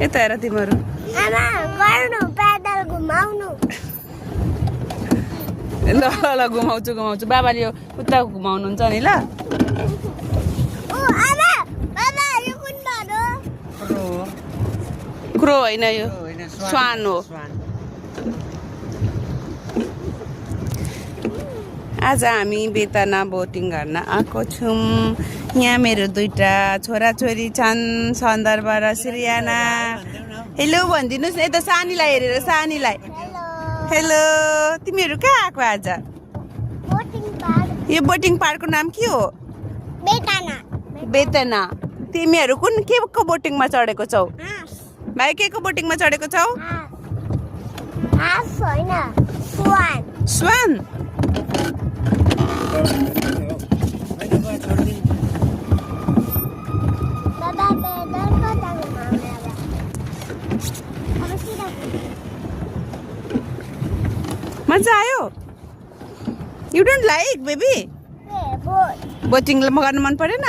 यता हेर तिमीहरू आमा गर्नु पैदल घुमाउनु ल ल घुमाउँछु बाबाले यो उता घुमाउनुहुन्छ नि ल ओ आमा बाबा यो कुन भयो क्रो होइन यो स्वान हो आज हामी बेतना बोटिङ गर्न आएको छौँ यहाँ मेरो दुईटा छोराछोरी छन् सन्दर्भ र श्रियाना हेलो भनिदिनुहोस् न यता सानीलाई हेरेर सानीलाई हेलो तिमीहरू कहाँ आएको आज बोटिङ पार्क यो बोटिङ पार्कको नाम के हो बेटाना बेतना तिमीहरू कुन के को बोटिङमा चढेको छौ भाइ के को बोटिङमा चढेको छौ हाफ होइन स्वान स्वान बाबा पैदल कता घुमाउने अब सिधा मजा आयो you don't like baby boat boating गर्न मन परेन